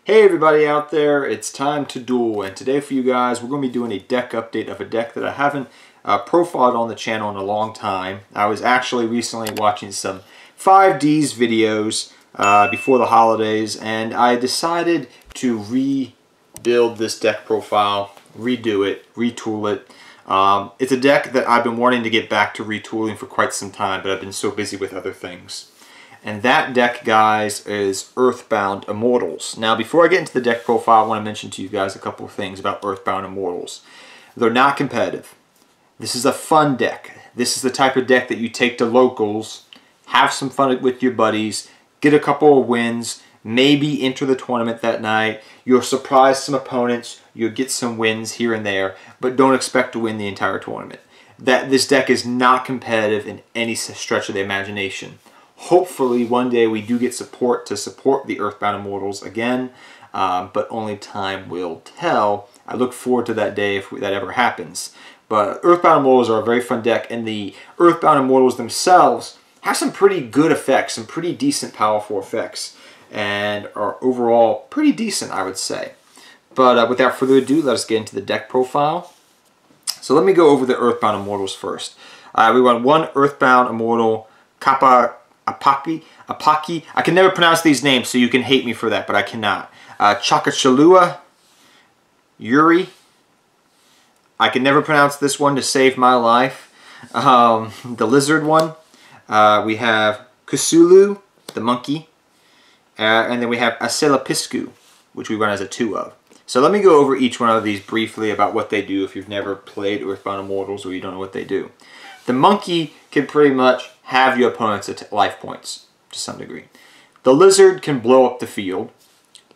Hey everybody out there, it's time to duel, and today for you guys we're going to be doing a deck update of a deck that I haven't profiled on the channel in a long time. I was actually recently watching some 5Ds videos before the holidays, and I decided to rebuild this deck profile, redo it, retool it. It's a deck that I've been wanting to get back to retooling for quite some time, but I've been so busy with other things. And that deck, guys, is Earthbound Immortals. Now, before I get into the deck profile, I want to mention to you guys a couple of things about Earthbound Immortals. They're not competitive. This is a fun deck. This is the type of deck that you take to locals, have some fun with your buddies, get a couple of wins, maybe enter the tournament that night. You'll surprise some opponents, you'll get some wins here and there, but don't expect to win the entire tournament. This deck is not competitive in any stretch of the imagination. Hopefully one day we do get support to support the Earthbound Immortals again, but only time will tell. I look forward to that day if that ever happens. But Earthbound Immortals are a very fun deck, and the Earthbound Immortals themselves have some pretty good effects, some pretty decent powerful effects, and are overall pretty decent, I would say. But without further ado, let us get into the deck profile. So let me go over the Earthbound Immortals first. We run one Earthbound Immortal Apaki. I can never pronounce these names, so you can hate me for that, but I cannot. Chakachalua, Yuri. I can never pronounce this one to save my life. The lizard one. We have Kusulu, the monkey. And then we have Aselapisku, which we run as a 2 of. So let me go over each one of these briefly about what they do if you've never played Earthbound Immortals or you don't know what they do. The monkey can pretty much have your opponents at life points to some degree. The lizard can blow up the field.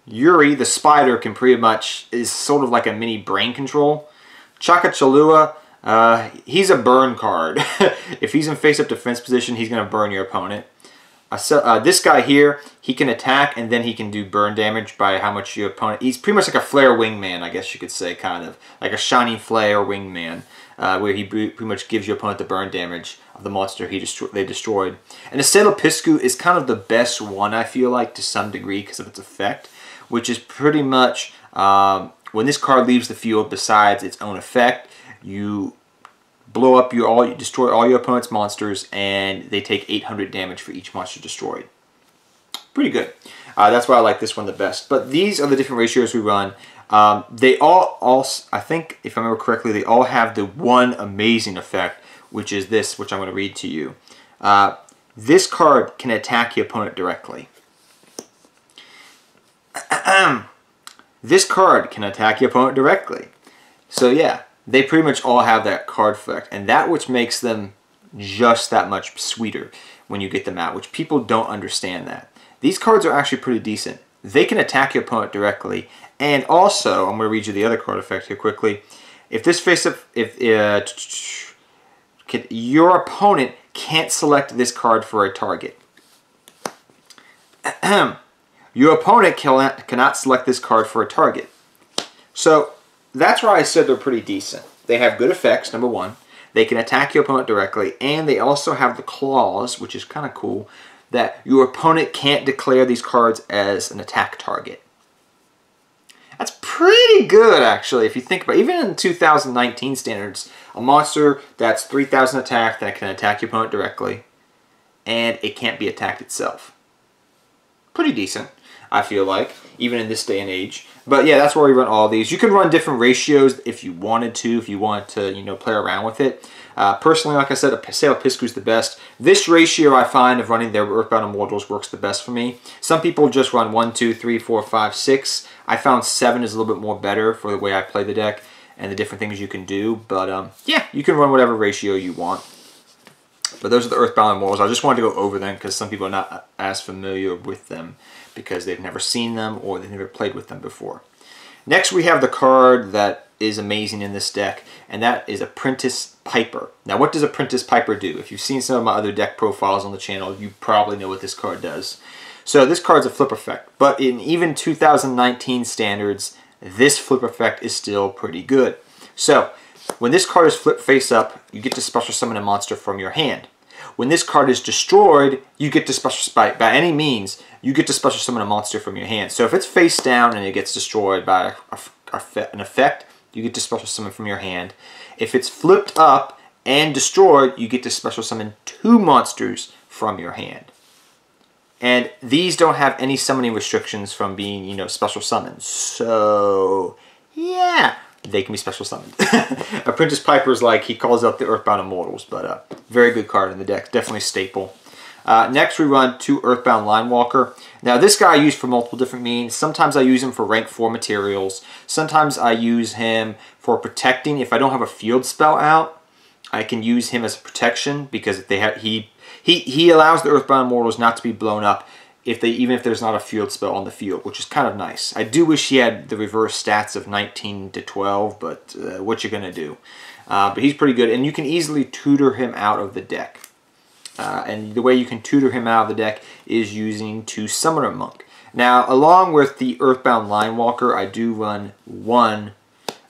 Yuri, the spider, can pretty much is sort of like a mini brain control. Chakachalua, he's a burn card. If he's in face-up defense position, he's going to burn your opponent. This guy here, he can attack and then he can do burn damage by how much your opponent... He's pretty much like a flare wingman, I guess you could say, kind of. Like a shining flare wingman, where he pretty much gives your opponent the burn damage of the monster they destroyed. And the Aselapisku is kind of the best one, I feel like, to some degree because of its effect, which is pretty much when this card leaves the field, besides its own effect, you blow up you destroy all your opponent's monsters, and they take 800 damage for each monster destroyed. Pretty good. That's why I like this one the best. But these are the different ratios we run. They all, I think, if I remember correctly, they all have the one amazing effect, which is this, which I'm going to read to you. This card can attack your opponent directly. This card can attack your opponent directly. So yeah, they pretty much all have that card effect, and that which makes them just that much sweeter when you get them out, which people don't understand that. These cards are actually pretty decent. They can attack your opponent directly, and also, I'm going to read you the other card effect here quickly. If this face-up, your opponent can't select this card for a target. Your opponent cannot select this card for a target. So that's why I said they're pretty decent. They have good effects, number one. They can attack your opponent directly, and they also have the clause, which is kind of cool, that your opponent can't declare these cards as an attack target. That's pretty good, actually, if you think about it. Even in 2019 standards, a monster that's 3,000 attack that can attack your opponent directly, and it can't be attacked itself. Pretty decent, I feel like, even in this day and age. But yeah, that's where we run all these. You can run different ratios if you wanted to, play around with it. Personally, like I said, Aselapisku is the best. This ratio I find of running their Earthbound Immortals works the best for me. Some people just run 1, 2, 3, 4, 5, 6. I found 7 is a little bit more better for the way I play the deck and the different things you can do. But yeah, you can run whatever ratio you want. But those are the Earthbound Immortals. I just wanted to go over them because some people are not as familiar with them because they've never seen them or they've never played with them before. Next, we have the card that is amazing in this deck, and that is Apprentice Piper. Now, what does Apprentice Piper do? If you've seen some of my other deck profiles on the channel, you probably know what this card does. So this card's a flip effect, but in even 2019 standards, this flip effect is still pretty good. So when this card is flipped face up, you get to special summon a monster from your hand. When this card is destroyed, you get to special, by any means, you get to special summon a monster from your hand. So if it's face down and it gets destroyed by an effect, you get to special summon from your hand. If it's flipped up and destroyed, you get to special summon 2 monsters from your hand. And these don't have any summoning restrictions from being, you know, special summons. So, yeah, they can be special summoned. Apprentice Piper's like, he calls out the Earthbound Immortals, but very good card in the deck. Definitely staple. Next, we run 2 Earthbound Linewalker. Now, this guy I use for multiple different means. Sometimes I use him for rank 4 materials. Sometimes I use him for protecting. If I don't have a field spell out, I can use him as a protection because if they have, he allows the Earthbound Immortals not to be blown up even if there's not a field spell on the field, which is kind of nice. I do wish he had the reverse stats of 19 to 12, but what you gonna do? But he's pretty good, and you can easily tutor him out of the deck. And the way you can tutor him out of the deck is using 2 Summoner Monk. Now, along with the Earthbound Linewalker, I do run 1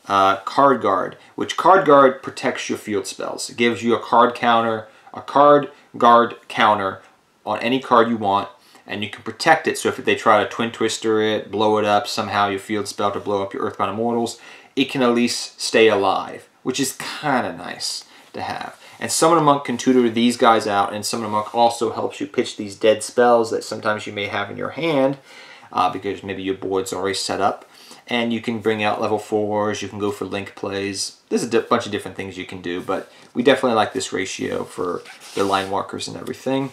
Card Guard, which Card Guard protects your field spells. It gives you a card guard counter on any card you want, and you can protect it. So if they try to Twin Twister it, blow it up, somehow your field spell to blow up your Earthbound Immortals, it can at least stay alive, which is kind of nice to have. And Summoner Monk can tutor these guys out, and Summoner Monk also helps you pitch these dead spells that sometimes you may have in your hand because maybe your board's already set up. And you can bring out level 4s, you can go for link plays. There's a bunch of different things you can do, but we definitely like this ratio for the line walkers and everything.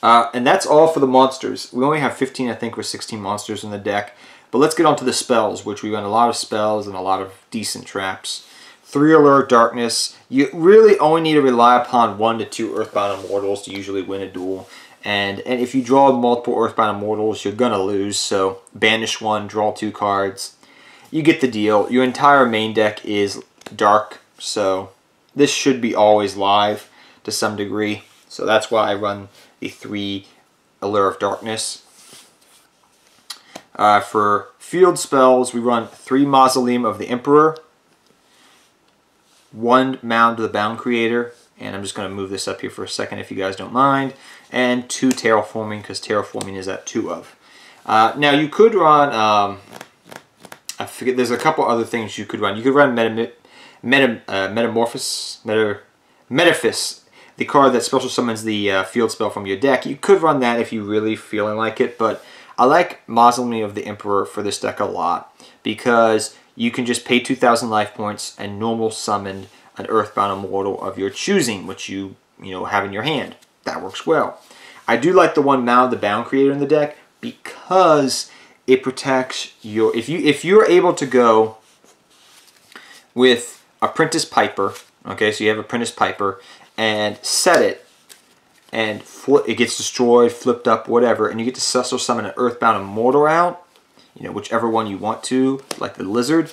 And that's all for the monsters. We only have 15, I think, or 16 monsters in the deck. But let's get on to the spells, which we run a lot of spells and a lot of decent traps. 3 Allure of Darkness. You really only need to rely upon 1 to 2 Earthbound Immortals to usually win a duel. And if you draw multiple Earthbound Immortals, you're going to lose. So banish 1, draw 2 cards. You get the deal. Your entire main deck is dark, so this should be always live to some degree. So that's why I run the 3 Allure of Darkness. For field spells, we run 3 Mausoleum of the Emperor, 1 Mound of the Bound Creator, and I'm just going to move this up here for a second if you guys don't mind, and 2 Terraforming, because Terraforming is at 2 of. Now you could run, I forget, there's a couple other things you could run. You could run Metamorphosis, the card that special summons the field spell from your deck. You could run that if you really feeling like it, but I like Mausoleum of the Emperor for this deck a lot because you can just pay 2,000 life points and normal summon an Earthbound Immortal of your choosing, which you have in your hand. That works well. I do like the 1 Mound the Bound Creator in the deck because it protects your. If you're able to go with Apprentice Piper, okay, so you have Apprentice Piper and set it, and it gets destroyed, flipped up, whatever, and you get to special summon an Earthbound Immortal out, whichever one you want to, like the Lizard.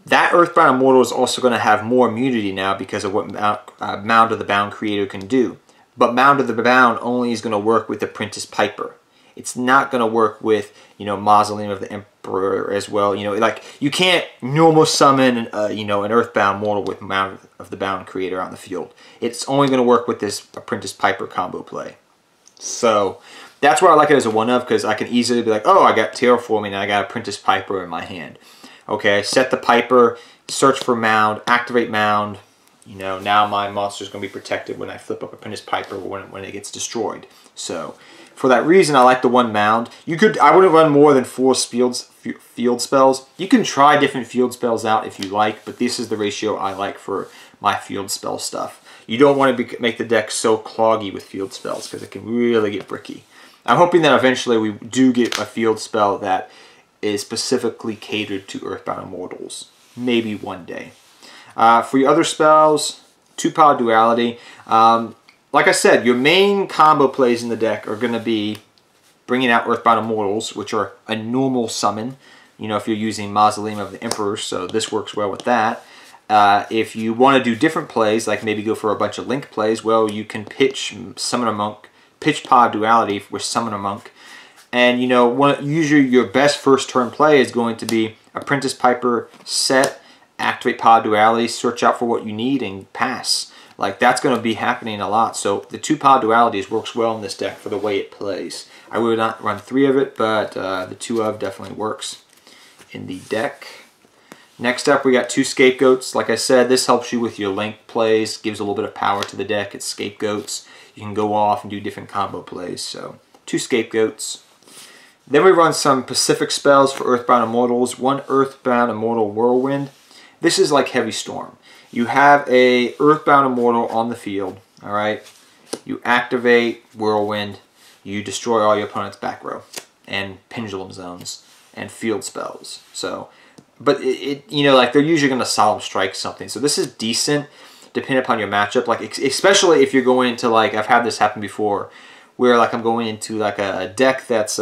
That Earthbound Immortal is also going to have more immunity now because of what Mound of the Bound Creator can do. But Mound of the Bound only is going to work with Apprentice Piper. It's not going to work with, Mausoleum of the Emperor as well. Like, you can't normal summon, an Earthbound Mortal with Mound of the Bound Creator on the field. It's only going to work with this Apprentice Piper combo play. So, that's why I like it as a 1-of, because I can easily be like, oh, I got Terraforming and I got Apprentice Piper in my hand. Okay, set the Piper, search for Mound, activate Mound. Now my monster's going to be protected when I flip up Apprentice Piper when it gets destroyed. So, for that reason, I like the 1 Mound. I wouldn't run more than 4 field spells. You can try different field spells out if you like, but this is the ratio I like for my field spell stuff. You don't want to make the deck so cloggy with field spells because it can really get bricky. I'm hoping that eventually we do get a field spell that is specifically catered to Earthbound Immortals. Maybe one day. For your other spells, 2-Power Duality. Like I said, your main combo plays in the deck are going to be bringing out Earthbound Immortals, which are a normal summon. If you're using Mausoleum of the Emperor, so this works well with that. If you want to do different plays, like maybe go for a bunch of link plays, well, you can pitch Summoner Monk, pitch Power Duality with Summoner Monk. And, usually your best first turn play is going to be Apprentice Piper, set, activate Power Duality, search out for what you need, and pass. like that's going to be happening a lot. So the 2-power dualities works well in this deck for the way it plays. I would not run 3 of it, but the 2 of definitely works in the deck. Next up, we got 2 scapegoats. Like I said, this helps you with your link plays, gives a little bit of power to the deck. It's scapegoats. You can go off and do different combo plays. So 2 scapegoats. Then we run some Pacific spells for Earthbound Immortals. 1 Earthbound Immortal Whirlwind. This is like Heavy Storm. You have a Earthbound Immortal on the field, all right? You activate Whirlwind. You destroy all your opponent's back row and pendulum zones and field spells. So, but you know, like they're usually going to solemn strike something. So this is decent depending upon your matchup. Like especially if you're going into, like, I've had this happen before, where like I'm going into like a deck that's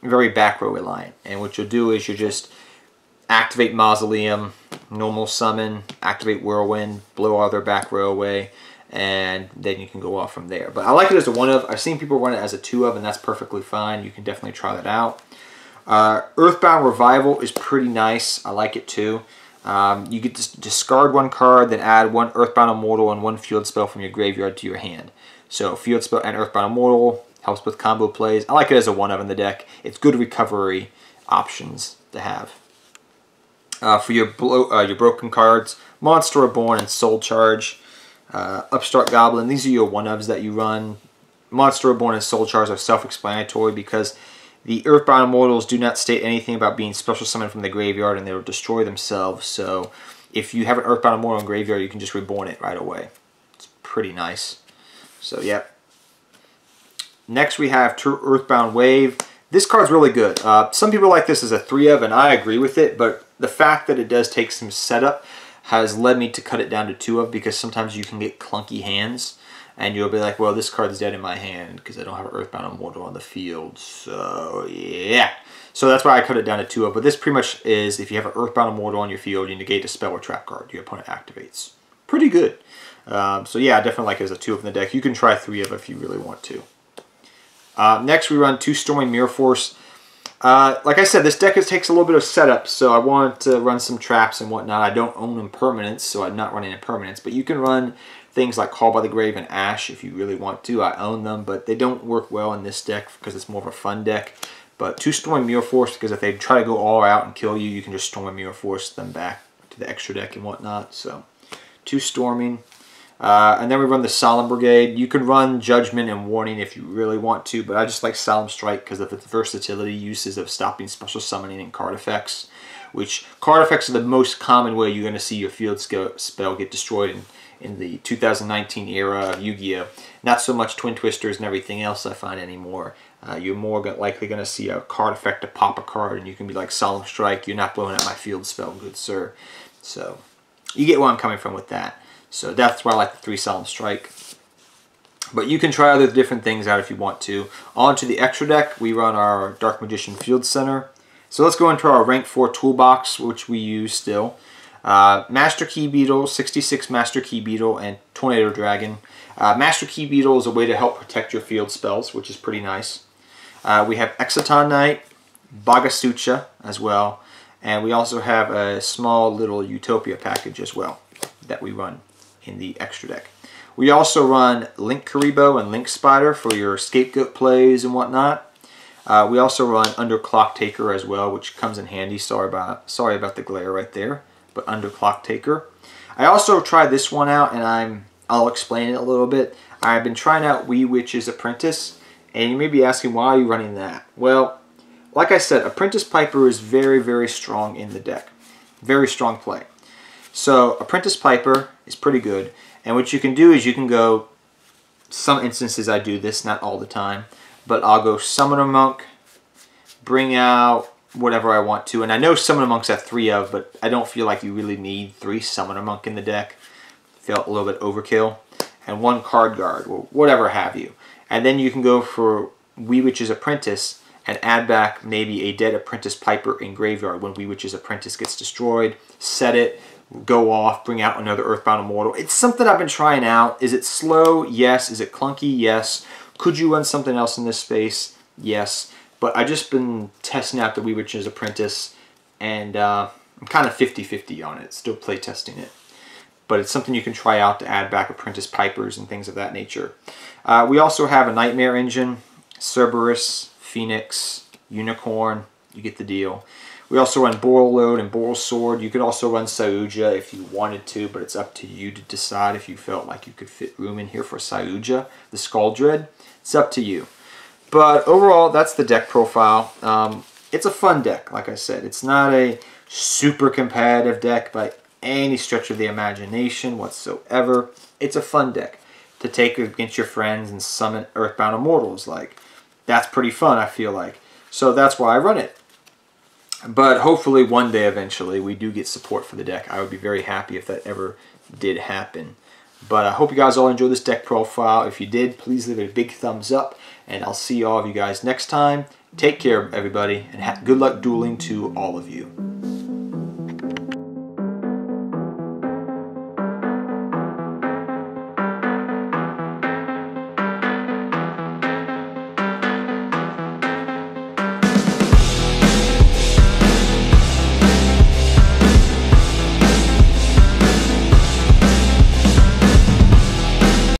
very back row reliant, and what you'll do is you just activate Mausoleum, normal summon, activate Whirlwind, blow all their back row away, and then you can go off from there. But I like it as a 1 of. I've seen people run it as a 2 of, and that's perfectly fine. You can definitely try that out. Earthbound Revival is pretty nice. I like it too. You get to discard 1 card, then add 1 Earthbound Immortal and 1 field spell from your graveyard to your hand. So field spell and Earthbound Immortal helps with combo plays. I like it as a 1 of in the deck. It's good recovery options to have. For your broken cards, Monster Reborn and Soul Charge. Upstart Goblin, these are your 1 ofs that you run. Monster Reborn and Soul Charge are self-explanatory because the Earthbound Immortals do not state anything about being special summoned from the graveyard, and they will destroy themselves. So if you have an Earthbound Immortal in graveyard, you can just reborn it right away. It's pretty nice. So yeah. Next we have Earthbound Wave. This card's really good. Some people like this as a 3 of, and I agree with it, but the fact that it does take some setup has led me to cut it down to 2 of, because sometimes you can get clunky hands and you'll be like, well, this card's dead in my hand because I don't have an Earthbound Immortal on the field. So yeah, so that's why I cut it down to 2 of. But this pretty much is, if you have an Earthbound Immortal on your field, you negate a spell or trap card your opponent activates. Pretty good. So yeah, I definitely like it as a 2 of in the deck. You can try 3 of if you really want to. Next we run 2 Storming Mirror Force. Like I said, this deck takes a little bit of setup, so I want to run some traps and whatnot. I don't own impermanence, so I'm not running impermanence, but you can run things like Call by the Grave and Ash if you really want to. I own them, but they don't work well in this deck because it's more of a fun deck. But 2 Storming Mirror Force, because if they try to go all out and kill you, you can just Storming Mirror Force them back to the extra deck and whatnot. So 2 Storming. And then we run the Solemn Brigade. You can run Judgment and Warning if you really want to, but I just like Solemn Strike because of its versatility uses of stopping special summoning and card effects, which card effects are the most common way you're going to see your field spell get destroyed in the 2019 era of Yu-Gi-Oh! Not so much Twin Twisters and everything else I find anymore. You're more likely going to see a card effect to pop a card, and you can be like, Solemn Strike, you're not blowing up my field spell, good sir. So you get where I'm coming from with that. So that's why I like the 3 Solemn Strike. But you can try other different things out if you want to. On to the extra deck, we run our Dark Magician Field Center. So let's go into our rank 4 toolbox, which we use still. Master Key Beetle, 66 Master Key Beetle, and Tornado Dragon. Master Key Beetle is a way to help protect your field spells, which is pretty nice. We have Exciton Knight, Bagasucha as well, and we also have a small little Utopia package as well that we run in the extra deck. We also run Link Karibo and Link Spider for your scapegoat plays and whatnot. We also run Underclock Taker as well, which comes in handy. Sorry about the glare right there, but Underclock Taker. I also tried this one out, and I'll explain it a little bit. I've been trying out Wee Witch's Apprentice, and you may be asking, why are you running that? Well, like I said, Apprentice Piper is very, very strong in the deck. Very strong play. So Apprentice Piper is pretty good, and what you can do is you can go, some instances I do this, not all the time, but I'll go Summoner Monk, bring out whatever I want to, and I know Summoner Monk's at 3 of, but I don't feel like you really need 3 Summoner Monk in the deck. Felt a little bit overkill. And 1 Card Guard, or whatever have you. And then you can go for Wee Witch's Apprentice and add back maybe a dead Apprentice Piper in graveyard when Wee Witch's Apprentice gets destroyed, set it, go off, bring out another Earthbound Immortal. It's something I've been trying out. Is it slow? Yes. Is it clunky? Yes. Could you run something else in this space? Yes. But I've just been testing out the Wee Witch's Apprentice, and I'm kind of 50-50 on it. Still play testing it. but it's something you can try out to add back Apprentice Pipers and things of that nature. We also have a Nightmare engine, Cerberus, Phoenix, Unicorn. You get the deal. We also run Boral Load and Boral Sword. You could also run Sahuja if you wanted to, but it's up to you to decide if you felt like you could fit room in here for Sahuja, the Skull Dread. It's up to you. But overall, that's the deck profile. It's a fun deck, like I said. It's not a super competitive deck by any stretch of the imagination whatsoever. It's a fun deck to take against your friends and summon Earthbound Immortals. Like, that's pretty fun, I feel like. So that's why I run it. But hopefully one day eventually we do get support for the deck. I would be very happy if that ever did happen. But I hope you guys all enjoyed this deck profile. If you did, please leave it a big thumbs up. And I'll see all of you guys next time. Take care, everybody, and good luck dueling to all of you.